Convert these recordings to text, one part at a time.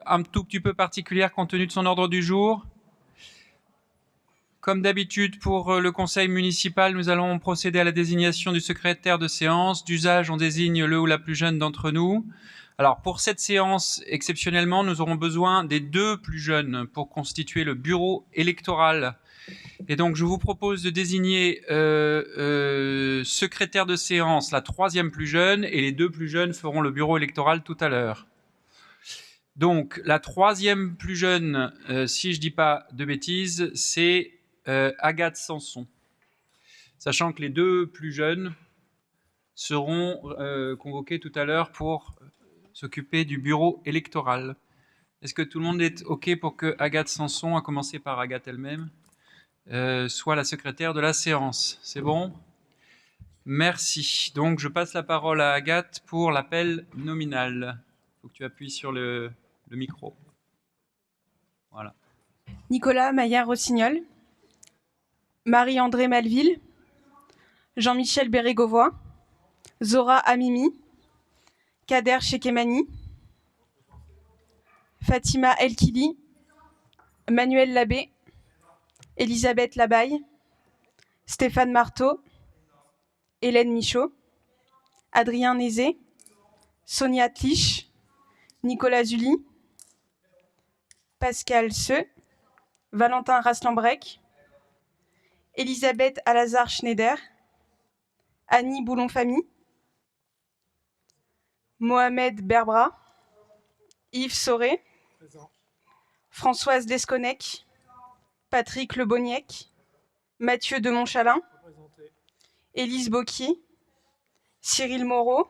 un tout petit peu particulière compte tenu de son ordre du jour. Comme d'habitude pour le conseil municipal, nous allons procéder à la désignation du secrétaire de séance. D'usage, on désigne le ou la plus jeune d'entre nous. Alors pour cette séance, exceptionnellement, nous aurons besoin des 2 plus jeunes pour constituer le bureau électoral. Et donc je vous propose de désigner secrétaire de séance la 3e plus jeune, et les 2 plus jeunes feront le bureau électoral tout à l'heure. Donc la 3e plus jeune, si je ne dis pas de bêtises, c'est Agathe Sanson. Sachant que les 2 plus jeunes seront convoqués tout à l'heure pour s'occuper du bureau électoral. Est-ce que tout le monde est OK pour que Agathe Sanson, à commencer par Agathe elle-même, soit la secrétaire de la séance? C'est bon? Merci. Donc je passe la parole à Agathe pour l'appel nominal. Il faut que tu appuies sur le micro. Voilà. Nicolas Maillard-Rossignol, Marie-André Malville, Jean-Michel Bérégovoy, Zora Amimi, Kader Chekemani, Fatima Elkili, Manuel Labbé, Elisabeth Labaille, Stéphane Marteau, Hélène Michaud, Adrien Nézé, Sonia Tlich, Nicolas Zully, Pascal Seu, Valentin Raslambrec, Elisabeth Alazar-Schneider, Annie Boulon-Famille, Mohamed Berbra, Yves Sauré, Françoise Desconnec, Patrick Leboniec, Mathieu de Montchalin, Élise Bocquier, Cyril Moreau,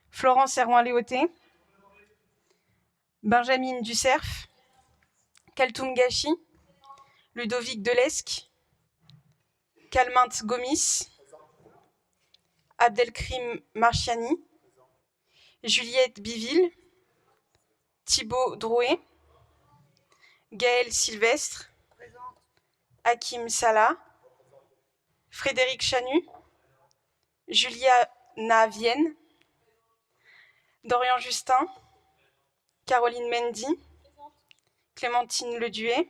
Florence Herouin-Léoté, Benjamin Ducerf, Kaltoum Gachi, Ludovic Delesque, Kalmint Gomis, Abdelkrim Marchiani, Juliette Biville, Thibaut Drouet, Gaël Sylvestre, Hakim Salah, Frédéric Chanu, Juliana Vienne, Dorian Justin, Caroline Mendy, Clémentine Leduet,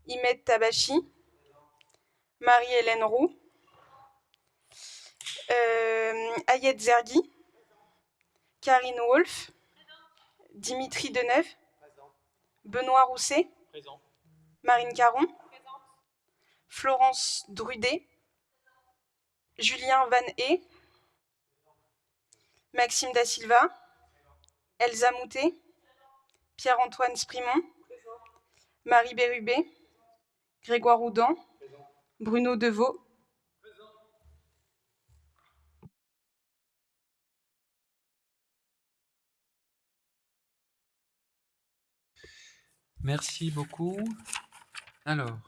Imed Tabachi, Marie-Hélène Roux, Ayed Zergui, Karine Wolf, Dimitri Deneuve, Benoît Rousset, Marine Caron, Florence Drudet, Julien Van Hey, Maxime Da Silva, Elsa Moutet, Pierre-Antoine Sprimont, Marie Bérubé, Grégoire Houdan, Bruno Deveau. Merci beaucoup. Alors,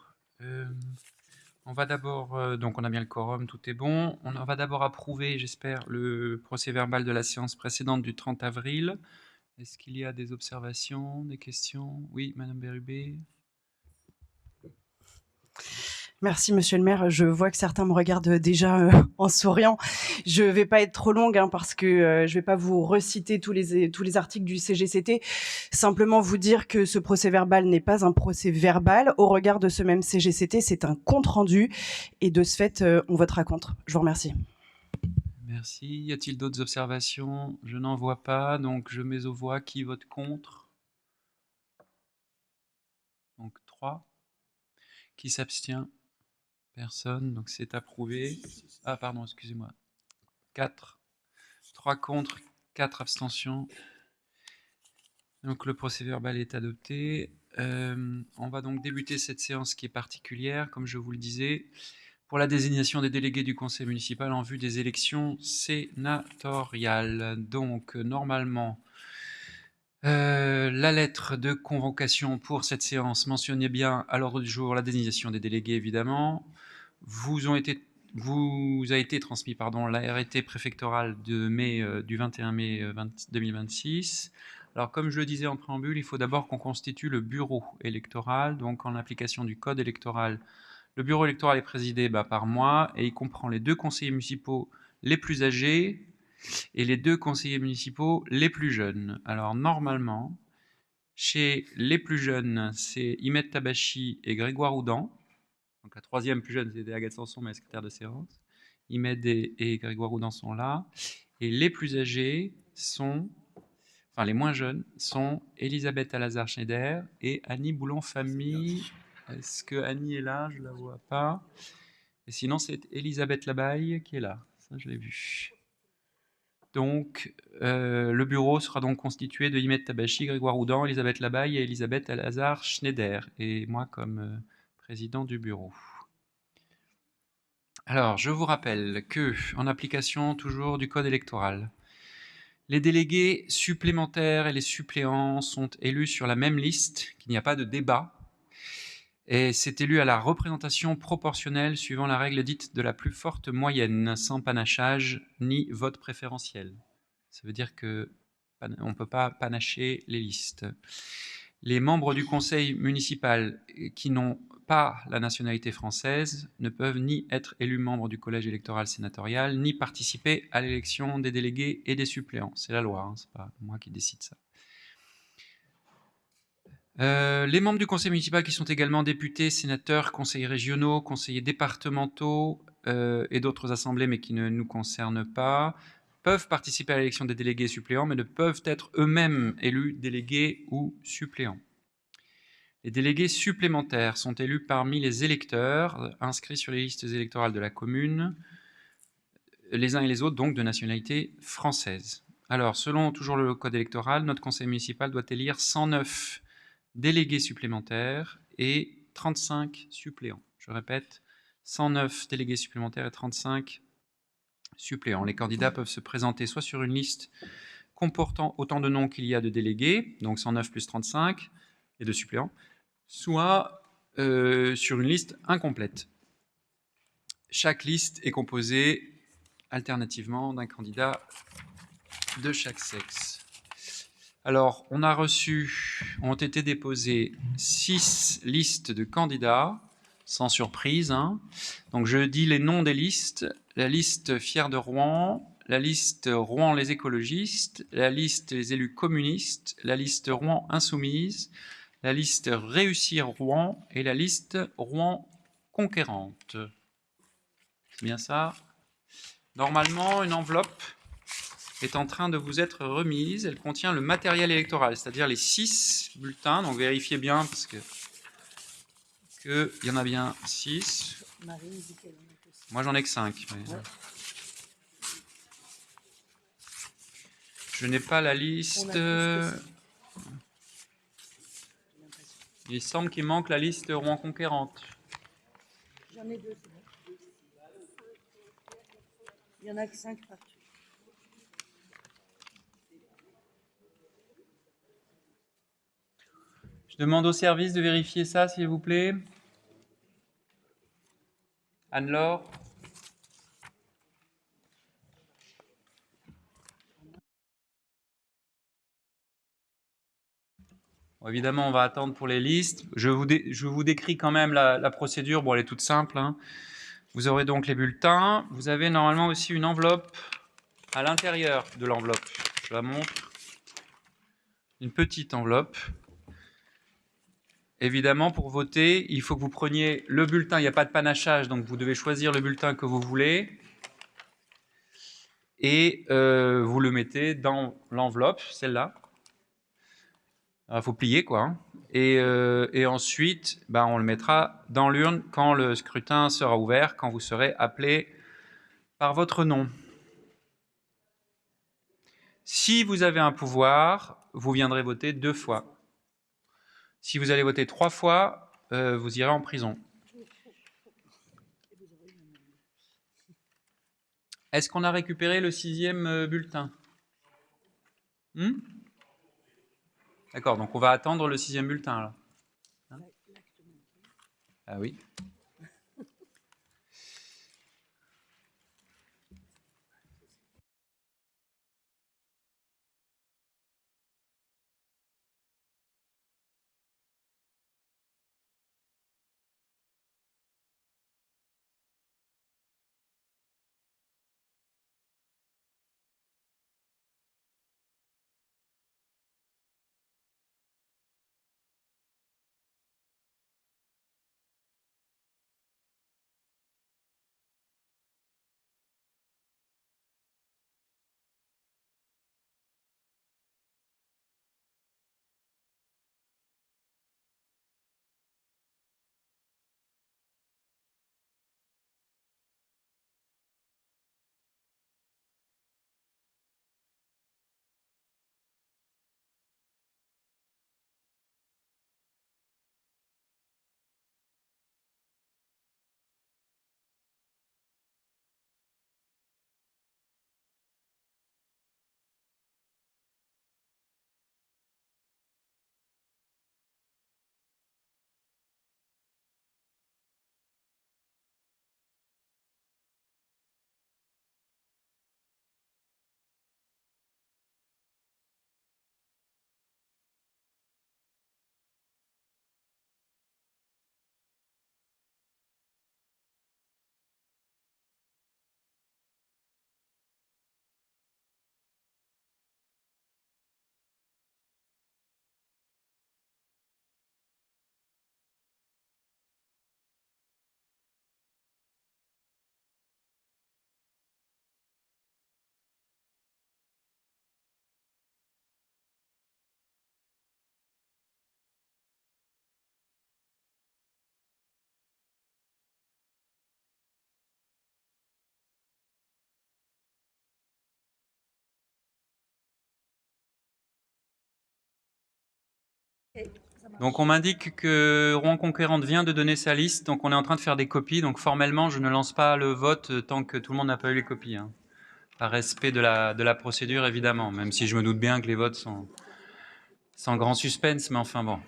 on va d'abord, donc on a bien le quorum, tout est bon. On va d'abord approuver, j'espère, le procès-verbal de la séance précédente du 30 avril. Est-ce qu'il y a des observations, des questions? Oui, Madame Bérubé. Merci, monsieur le maire. Je vois que certains me regardent déjà en souriant. Je ne vais pas être trop longue parce que je ne vais pas vous reciter tous les articles du CGCT. Simplement vous dire que ce procès-verbal n'est pas un procès-verbal. Au regard de ce même CGCT, c'est un compte-rendu. Et de ce fait, on votera contre. Je vous remercie. Merci. Y a-t-il d'autres observations? Je n'en vois pas. Donc, je mets aux voix qui vote contre. Donc, 3. Qui s'abstient? Personne, donc c'est approuvé. Ah, pardon, excusez-moi. 4. 3 contre, 4 abstentions. Donc le procès-verbal est adopté. On va donc débuter cette séance qui est particulière, comme je vous le disais, pour la désignation des délégués du conseil municipal en vue des élections sénatoriales. Donc normalement, la lettre de convocation pour cette séance mentionnait bien à l'ordre du jour la désignation des délégués, évidemment. Vous a été transmis l'arrêté préfectoral du 21 mai 2026. Alors, comme je le disais en préambule, il faut d'abord qu'on constitue le bureau électoral. Donc, en application du code électoral, le bureau électoral est présidé par moi et il comprend les 2 conseillers municipaux les plus âgés et les 2 conseillers municipaux les plus jeunes. Alors, normalement, Chez les plus jeunes, c'est Imed Tabachi et Grégoire Houdan. Donc la troisième plus jeune, c'était Agathe Sanson, ma secrétaire de séance. Imed et Grégoire Houdan sont là. Et les plus âgés sont, enfin les moins jeunes, sont Elisabeth Alazar-Schneider et Annie Boulon-Famille. Est-ce que Annie est là? Je ne la vois pas. Et sinon, c'est Elisabeth Labaille qui est là. Ça, je l'ai vu. Donc, le bureau sera donc constitué de Imed Tabachi, Grégoire Houdan, Elisabeth Labaille et Elisabeth Alazar-Schneider. Et moi comme président du bureau. Alors, je vous rappelle que, en application toujours du code électoral, les délégués supplémentaires et les suppléants sont élus sur la même liste, qu'il n'y a pas de débat, et c'est élu à la représentation proportionnelle suivant la règle dite de la plus forte moyenne, sans panachage ni vote préférentiel. Ça veut dire que on ne peut pas panacher les listes. Les membres du conseil municipal qui n'ont pas la nationalité française ne peuvent ni être élus membres du collège électoral sénatorial, ni participer à l'élection des délégués et des suppléants. C'est la loi, hein, c'est pas moi qui décide ça. Les membres du conseil municipal qui sont également députés, sénateurs, conseillers régionaux, conseillers départementaux et d'autres assemblées mais qui ne nous concernent pas, peuvent participer à l'élection des délégués et suppléants mais ne peuvent être eux-mêmes élus délégués ou suppléants. Les délégués supplémentaires sont élus parmi les électeurs inscrits sur les listes électorales de la commune, les uns et les autres donc de nationalité française. Alors, selon toujours le code électoral, notre conseil municipal doit élire 109 délégués supplémentaires et 35 suppléants. Je répète, 109 délégués supplémentaires et 35 suppléants. Les candidats peuvent se présenter soit sur une liste comportant autant de noms qu'il y a de délégués, donc 109 plus 35, et de suppléants, soit sur une liste incomplète. Chaque liste est composée alternativement d'un candidat de chaque sexe. Alors, ont été déposées 6 listes de candidats, sans surprise, hein. Donc, je dis les noms des listes. La liste Fier de Rouen, la liste Rouen les écologistes, la liste les élus communistes, la liste Rouen insoumise, la liste Réussir Rouen et la liste Rouen conquérante. C'est bien ça. Normalement, une enveloppe est en train de vous être remise. Elle contient le matériel électoral, c'est-à-dire les 6 bulletins. Donc vérifiez bien parce que y en a bien 6. Moi j'en ai que 5. Ouais. Je n'ai pas la liste. Il semble qu'il manque la liste Rouen conquérante. J'en ai 2. Il n'y en a que 5 partout. Je demande au service de vérifier ça, s'il vous plaît. Anne-Laure. Bon, évidemment, on va attendre pour les listes. Je vous décris quand même la procédure. Bon, elle est toute simple, hein. Vous aurez donc les bulletins. Vous avez normalement aussi une enveloppe à l'intérieur de l'enveloppe. Je la montre. Une petite enveloppe. Évidemment, pour voter, il faut que vous preniez le bulletin. Il n'y a pas de panachage, donc vous devez choisir le bulletin que vous voulez. Et vous le mettez dans l'enveloppe, celle-là. Il faut plier, quoi. Hein. Et ensuite, on le mettra dans l'urne quand le scrutin sera ouvert, quand vous serez appelé par votre nom. Si vous avez un pouvoir, vous viendrez voter 2 fois. Si vous allez voter 3 fois, vous irez en prison. Est-ce qu'on a récupéré le 6e bulletin? D'accord, donc on va attendre le 6e bulletin, là. Hein? Ah oui. Donc on m'indique que Rouen Conquérante vient de donner sa liste, donc on est en train de faire des copies. Donc formellement, je ne lance pas le vote tant que tout le monde n'a pas eu les copies. Hein. Par respect de la procédure, évidemment, même si je me doute bien que les votes sont sans grand suspense, mais enfin bon.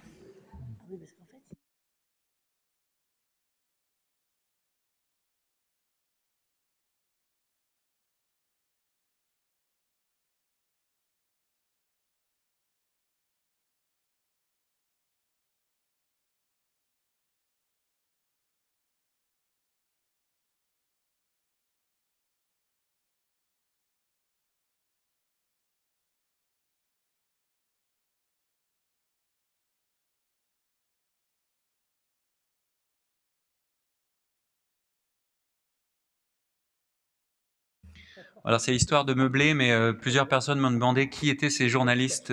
Alors c'est histoire de meubler, mais plusieurs personnes m'ont demandé qui étaient ces journalistes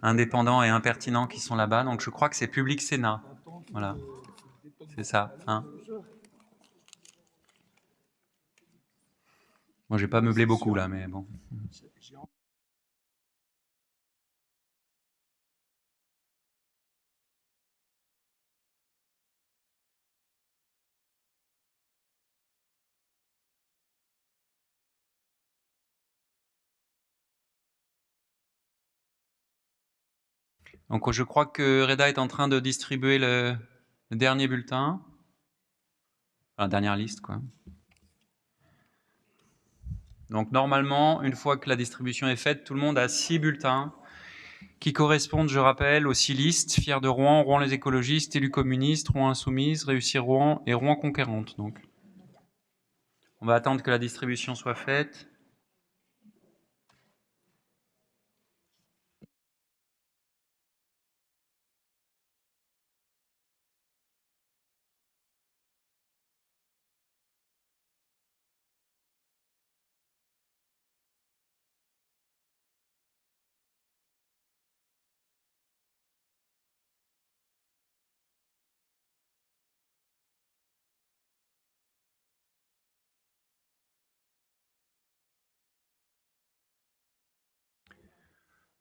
indépendants et impertinents qui sont là-bas. Donc je crois que c'est Public Sénat. Voilà, c'est ça. Hein. Moi, j'ai pas meublé beaucoup là, mais bon. Donc je crois que Reda est en train de distribuer le dernier bulletin. Enfin, la dernière liste, quoi. Donc normalement, une fois que la distribution est faite, tout le monde a 6 bulletins qui correspondent, je rappelle, aux 6 listes: Fier de Rouen, Rouen les écologistes, Élus communistes, Rouen insoumise, Réussir Rouen et Rouen conquérante. Donc, on va attendre que la distribution soit faite.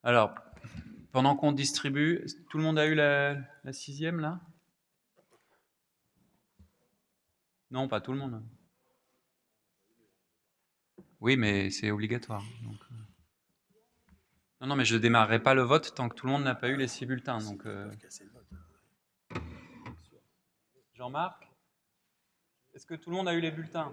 Alors, pendant qu'on distribue, tout le monde a eu la 6e là? Non, pas tout le monde. Oui, mais c'est obligatoire. Donc, non, mais je ne démarrerai pas le vote tant que tout le monde n'a pas eu les 6 bulletins. Donc, Jean-Marc, est-ce que tout le monde a eu les bulletins?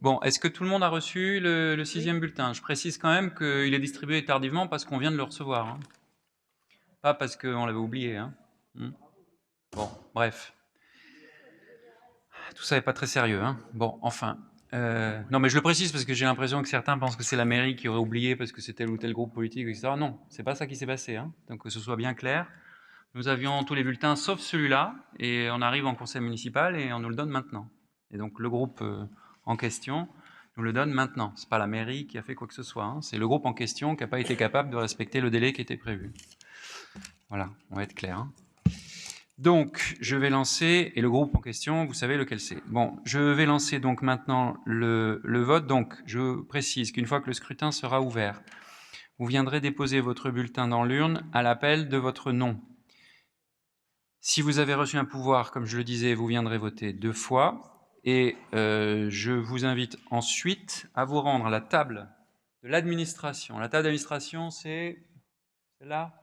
Bon, est-ce que tout le monde a reçu le 6e bulletin? Je précise quand même qu'il est distribué tardivement parce qu'on vient de le recevoir. Hein. Pas parce qu'on l'avait oublié. Hein. Bon, bref. Tout ça n'est pas très sérieux. Hein. Bon, enfin. Non, mais je le précise parce que j'ai l'impression que certains pensent que c'est la mairie qui aurait oublié parce que c'est tel ou tel groupe politique, etc. Non, c'est pas ça qui s'est passé. Hein. Donc que ce soit bien clair. Nous avions tous les bulletins sauf celui-là, et on arrive en conseil municipal et on nous le donne maintenant. Et donc le groupe en question nous le donne maintenant. C'est pas la mairie qui a fait quoi que ce soit. Hein. C'est le groupe en question qui n'a pas été capable de respecter le délai qui était prévu. Voilà, on va être clair. Hein. Donc, je vais lancer, et le groupe en question, vous savez lequel c'est. Bon, je vais lancer donc maintenant le vote. Donc, je précise qu'une fois que le scrutin sera ouvert, vous viendrez déposer votre bulletin dans l'urne à l'appel de votre nom. Si vous avez reçu un pouvoir, comme je le disais, vous viendrez voter 2 fois. Et je vous invite ensuite à vous rendre à la table de l'administration. La table d'administration, c'est là.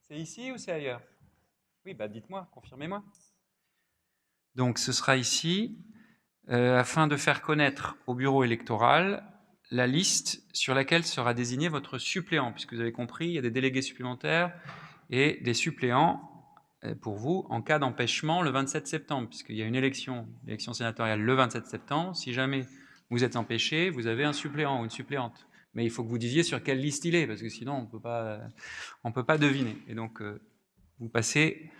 C'est ici ou c'est ailleurs? Oui, bah dites-moi, confirmez-moi. Donc ce sera ici, afin de faire connaître au bureau électoral la liste sur laquelle sera désigné votre suppléant, puisque vous avez compris, il y a des délégués supplémentaires et des suppléants pour vous en cas d'empêchement le 27 septembre, puisqu'il y a une élection sénatoriale le 27 septembre. Si jamais vous êtes empêché, vous avez un suppléant ou une suppléante. Mais il faut que vous disiez sur quelle liste il est, parce que sinon on peut pas deviner. Et donc vous passez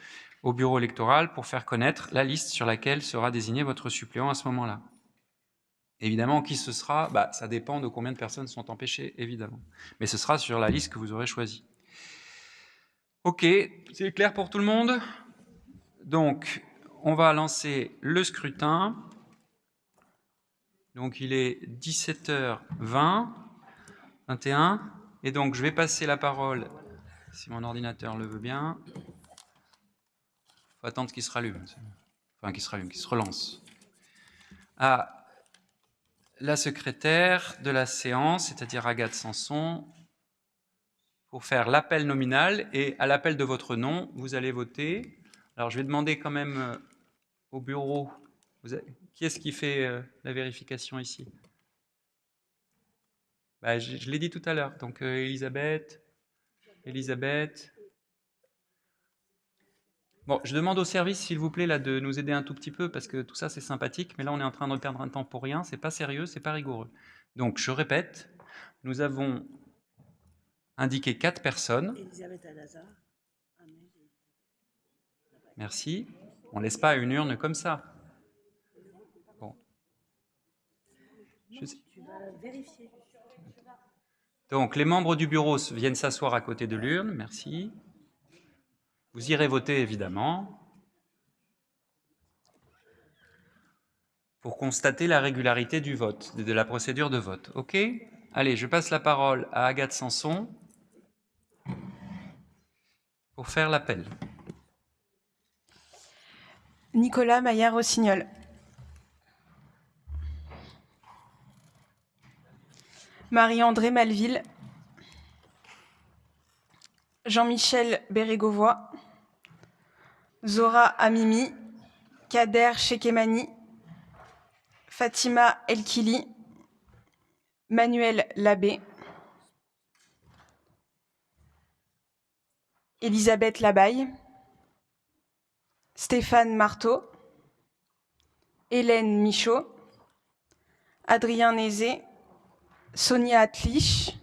au bureau électoral pour faire connaître la liste sur laquelle sera désigné votre suppléant à ce moment-là. Évidemment, qui ce sera, ça dépend de combien de personnes sont empêchées, évidemment. Mais ce sera sur la liste que vous aurez choisie. Ok, c'est clair pour tout le monde? Donc, on va lancer le scrutin. Donc, il est 17h20, 21. Et donc, je vais passer la parole, si mon ordinateur le veut bien. Il faut attendre qu'il se rallume. Enfin, qu'il se relance. À la secrétaire de la séance, c'est-à-dire Agathe Sanson, pour faire l'appel nominal. Et à l'appel de votre nom, vous allez voter. Alors, je vais demander quand même au bureau, qui est-ce qui fait la vérification ici? Je l'ai dit tout à l'heure. Donc, Elisabeth. Bon, je demande au service, s'il vous plaît, là, de nous aider un tout petit peu, parce que tout ça, c'est sympathique, mais là, on est en train de perdre un temps pour rien. C'est pas sérieux, c'est pas rigoureux. Donc, je répète, nous avons indiqué 4 personnes. Elisabeth Alazar. Merci. On ne laisse pas une urne comme ça. Bon. Tu vas vérifier. Donc, les membres du bureau viennent s'asseoir à côté de l'urne. Merci. Vous irez voter, évidemment, pour constater la régularité du vote, de la procédure de vote. OK? Allez, je passe la parole à Agathe Sanson pour faire l'appel. Nicolas Maillard-Rossignol. Marie-André Malville. Jean-Michel Bérégovoy. Zora Amimi. Kader Chekemani. Fatima Elkili. Manuel Labbé. Elisabeth Labaille. Stéphane Marteau. Hélène Michaud. Adrien Nézé. Sonia Atlich.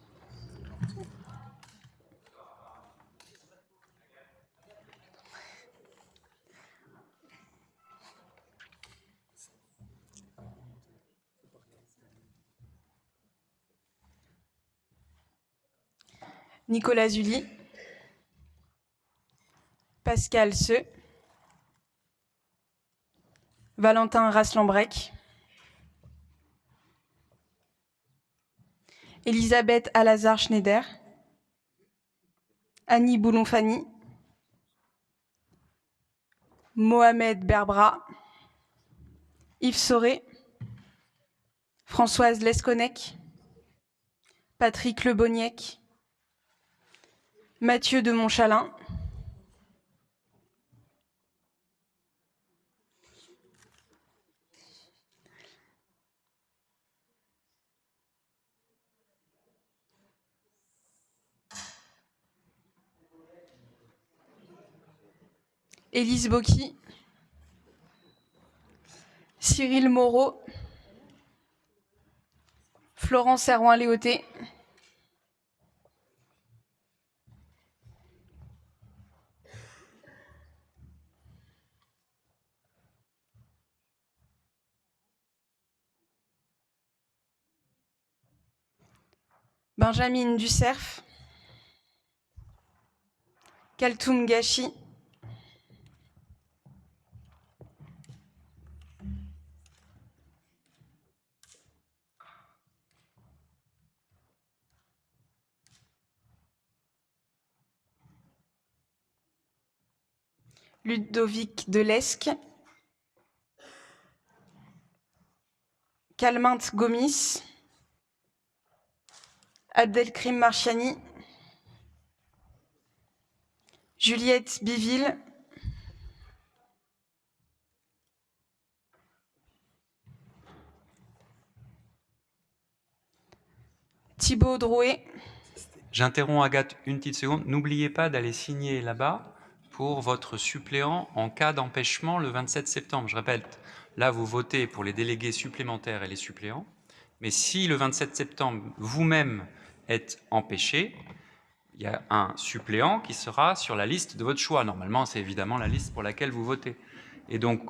Nicolas Zully. Pascal Seu. Valentin Raslambrec. Elisabeth Alazar-Schneider. Annie Boulonfani. Mohamed Berbra. Yves Sauré. Françoise Lesconnec. Patrick Leboniec. Mathieu de Montchalin. Élise Bocky. Cyril Moreau. Florence Serroin-Léoté. Benjamin Ducerf. Kaltoum Gachi, Ludovic Delesque, Kalmint Gomis, Abdelkrim Marchiani, Juliette Biville, Thibaut Drouet. J'interromps Agathe une petite seconde. N'oubliez pas d'aller signer là-bas pour votre suppléant en cas d'empêchement le 27 septembre. Je répète, là, vous votez pour les délégués supplémentaires et les suppléants. Mais si le 27 septembre, vous-même êtes empêché, il y a un suppléant qui sera sur la liste de votre choix. Normalement, c'est évidemment la liste pour laquelle vous votez. Et donc,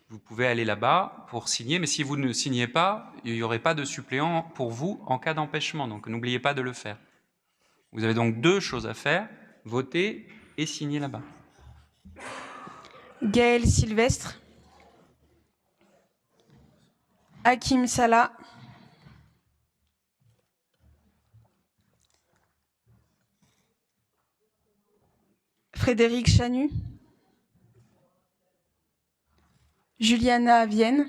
vous pouvez aller là-bas pour signer, mais si vous ne signez pas, il n'y aurait pas de suppléant pour vous en cas d'empêchement. Donc, n'oubliez pas de le faire. Vous avez donc 2 choses à faire, voter et signer là-bas. Gaël Sylvestre, Hakim Salah, Frédéric Chanu, Juliana Vienne,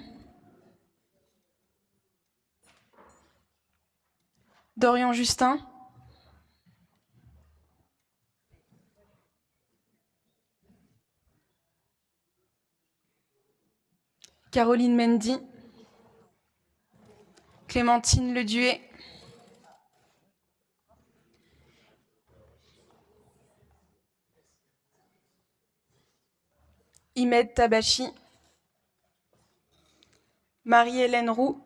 Dorian Justin, Caroline Mendy, Clémentine Leduet, Imed Tabachi, Marie-Hélène Roux,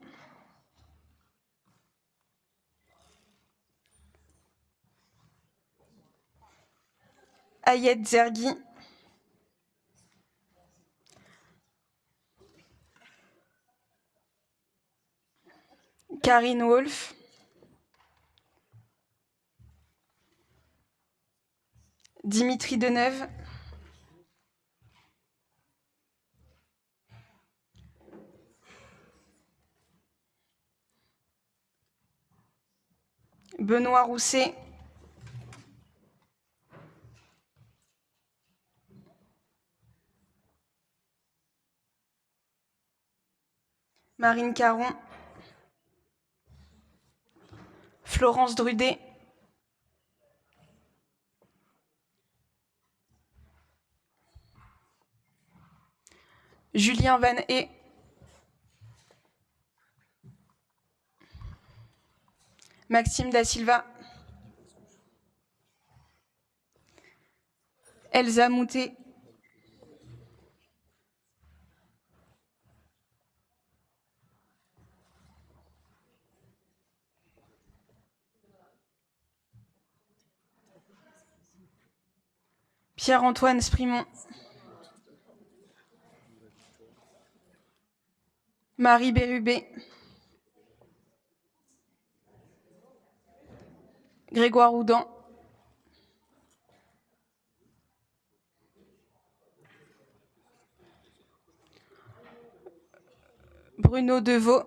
Ayed Zergui, Karine Wolf, Dimitri Deneuve, Benoît Rousset, Marine Caron, Florence Drudet, Julien Van Ee, Maxime Da Silva, Elsa Moutet, Pierre-Antoine Sprimont, Marie Bérubé, Grégoire Houdan, Bruno Deveau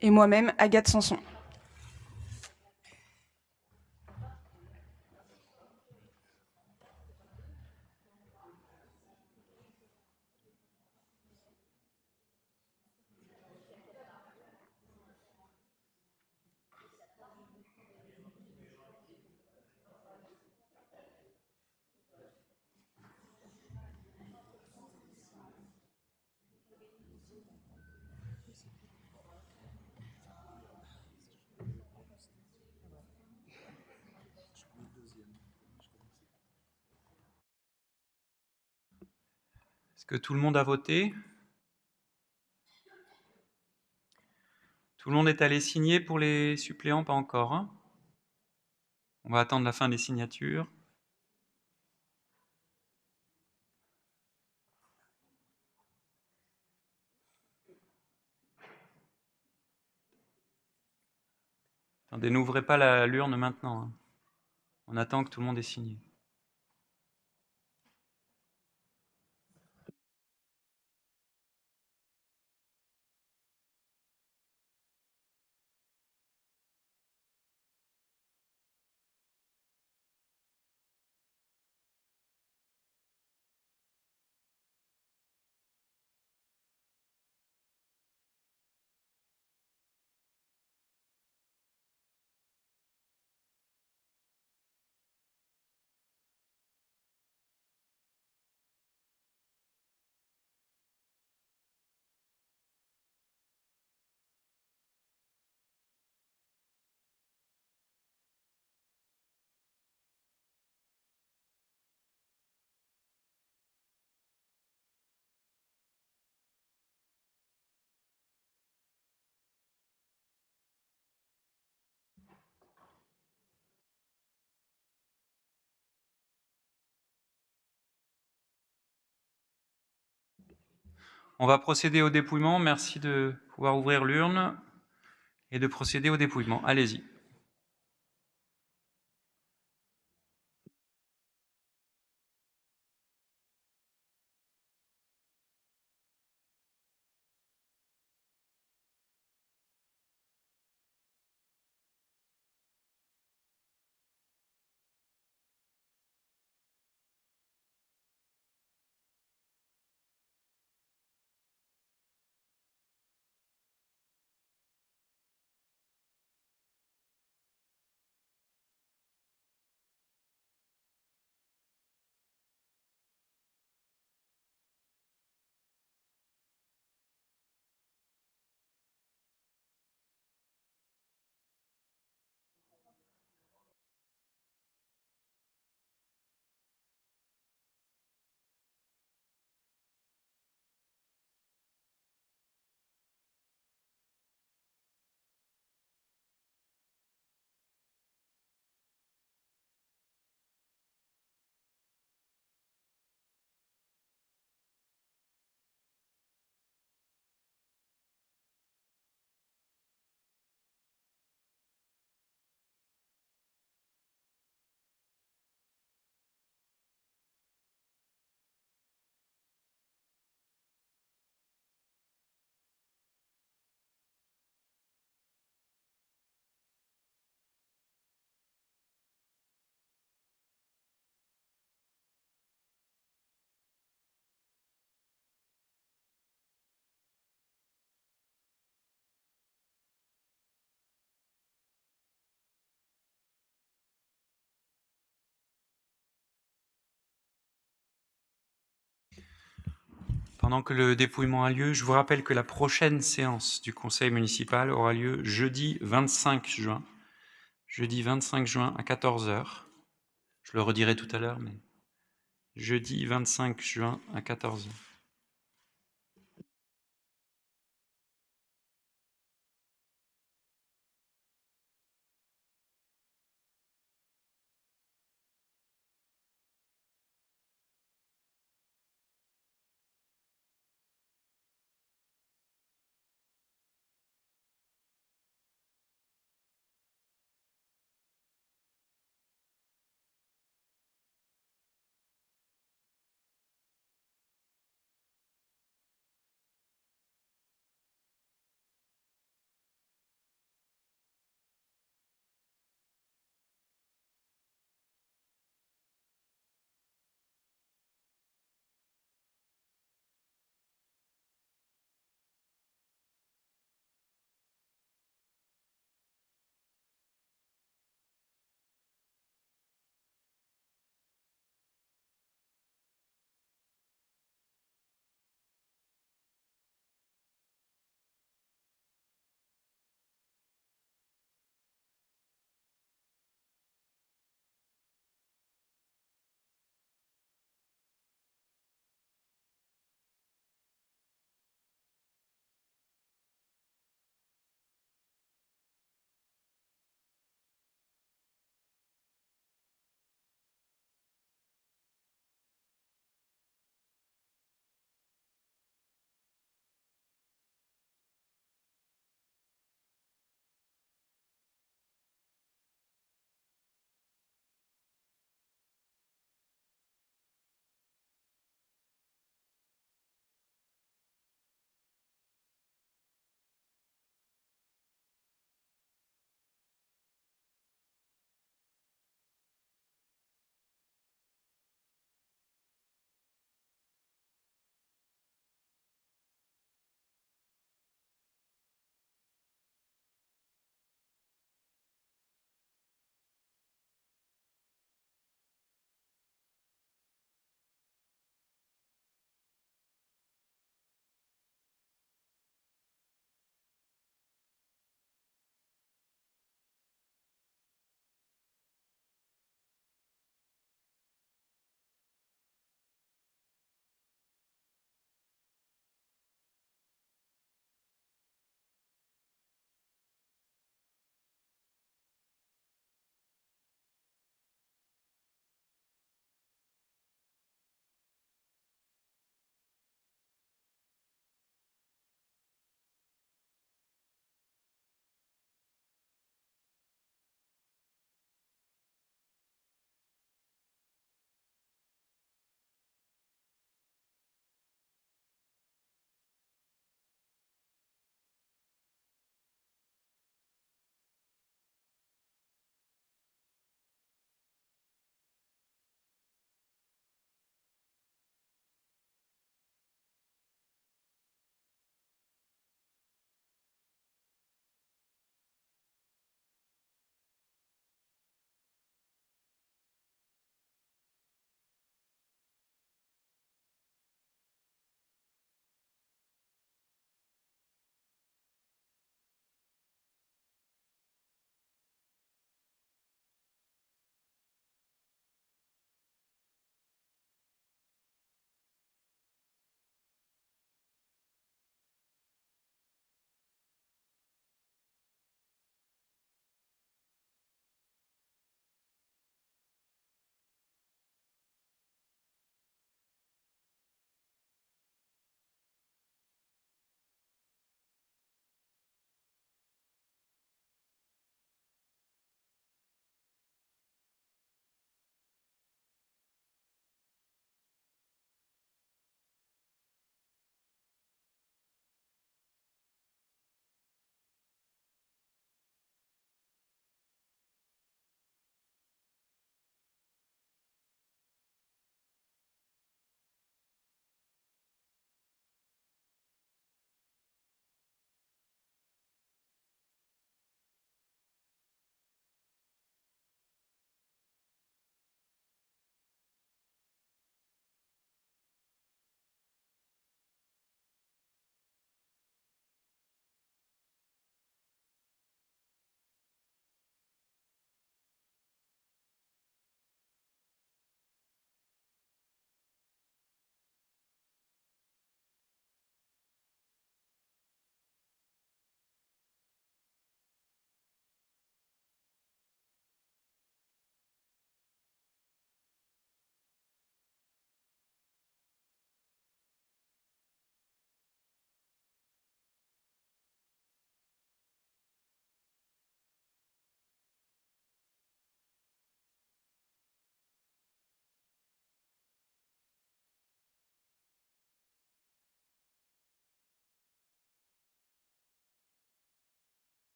et moi-même, Agathe Sanson. Est-ce que tout le monde a voté? Tout le monde est allé signer pour les suppléants? Pas encore, hein? On va attendre la fin des signatures. Attendez, n'ouvrez pas l'urne maintenant, hein. On attend que tout le monde ait signé. On va procéder au dépouillement. Merci de pouvoir ouvrir l'urne et de procéder au dépouillement. Allez-y. Pendant que le dépouillement a lieu, je vous rappelle que la prochaine séance du conseil municipal aura lieu jeudi 25 juin. Jeudi 25 juin à 14 heures. Je le redirai tout à l'heure, mais jeudi 25 juin à 14 heures.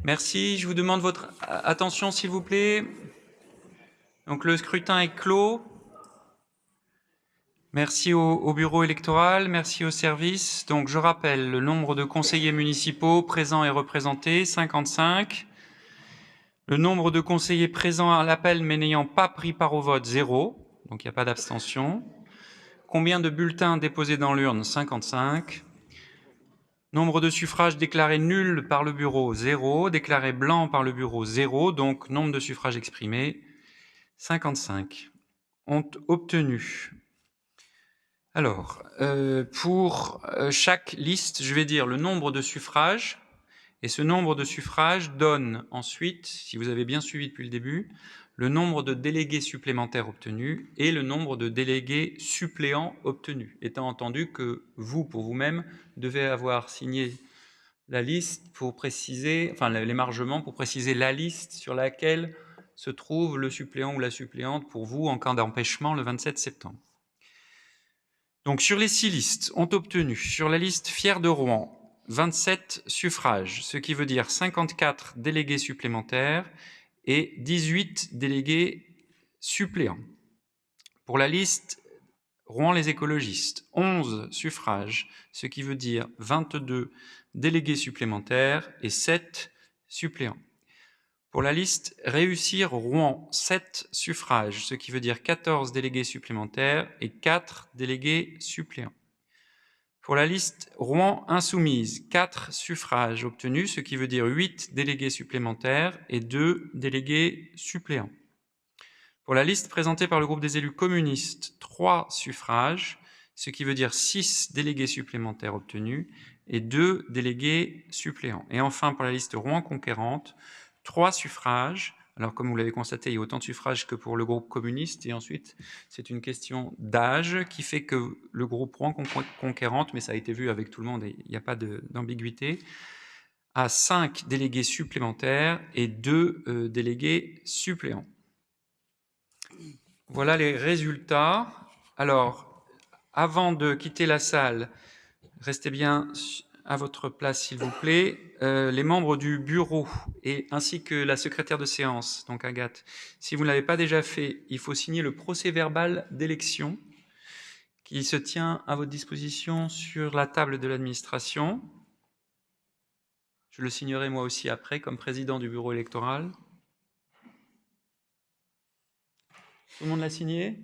Merci. Je vous demande votre attention, s'il vous plaît. Donc, le scrutin est clos. Merci au bureau électoral, merci au service. Donc, je rappelle le nombre de conseillers municipaux présents et représentés, 55. Le nombre de conseillers présents à l'appel mais n'ayant pas pris part au vote, 0. Donc, il n'y a pas d'abstention. Combien de bulletins déposés dans l'urne? 55. Nombre de suffrages déclarés nuls par le bureau, 0. Déclarés blancs par le bureau, 0. Donc, nombre de suffrages exprimés, 55. Ont obtenu. Alors, pour chaque liste, je vais dire le nombre de suffrages, et ce nombre de suffrages donne ensuite, si vous avez bien suivi depuis le début, le nombre de délégués supplémentaires obtenus et le nombre de délégués suppléants obtenus, étant entendu que vous, pour vous-même, devez avoir signé la liste pour préciser, enfin l'émargement pour préciser la liste sur laquelle se trouve le suppléant ou la suppléante pour vous en cas d'empêchement le 27 septembre. Donc, sur les 6 listes, ont obtenu, sur la liste Fier de Rouen, 27 suffrages, ce qui veut dire 54 délégués supplémentaires et 18 délégués suppléants. Pour la liste Rouen les écologistes, 11 suffrages, ce qui veut dire 22 délégués supplémentaires et 7 suppléants. Pour la liste Réussir Rouen, 7 suffrages, ce qui veut dire 14 délégués supplémentaires et 4 délégués suppléants. Pour la liste Rouen Insoumise, 4 suffrages obtenus, ce qui veut dire 8 délégués supplémentaires et 2 délégués suppléants. Pour la liste présentée par le groupe des élus communistes, 3 suffrages, ce qui veut dire 6 délégués supplémentaires obtenus et 2 délégués suppléants. Et enfin, pour la liste Rouen Conquérante, 3 suffrages. Alors, comme vous l'avez constaté, il y a autant de suffrages que pour le groupe communiste. Et ensuite, c'est une question d'âge qui fait que le groupe Rouen Conquérante, mais ça a été vu avec tout le monde et il n'y a pas d'ambiguïté, a 5 délégués supplémentaires et 2 délégués suppléants. Voilà les résultats. Alors, avant de quitter la salle, restez bien à votre place, s'il vous plaît. Les membres du bureau ainsi que la secrétaire de séance, donc Agathe, si vous ne l'avez pas déjà fait, il faut signer le procès-verbal d'élection qui se tient à votre disposition sur la table de l'administration. Je le signerai moi aussi après comme président du bureau électoral. Tout le monde l'a signé?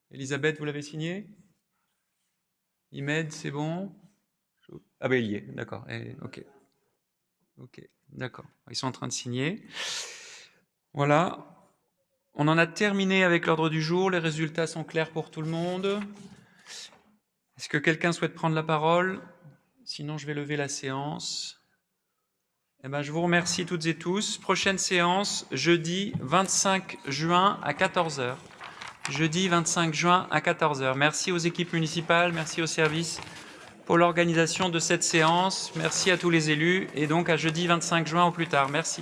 Elisabeth, vous l'avez signé? Imed, c'est bon? Ah ben il y est, d'accord. Ok, d'accord. Ils sont en train de signer. Voilà. On en a terminé avec l'ordre du jour. Les résultats sont clairs pour tout le monde. Est-ce que quelqu'un souhaite prendre la parole? Sinon, je vais lever la séance. Eh ben, je vous remercie toutes et tous. Prochaine séance, jeudi 25 juin à 14h. Jeudi 25 juin à 14h. Merci aux équipes municipales, merci aux services pour l'organisation de cette séance. Merci à tous les élus et donc à jeudi 25 juin au plus tard. Merci.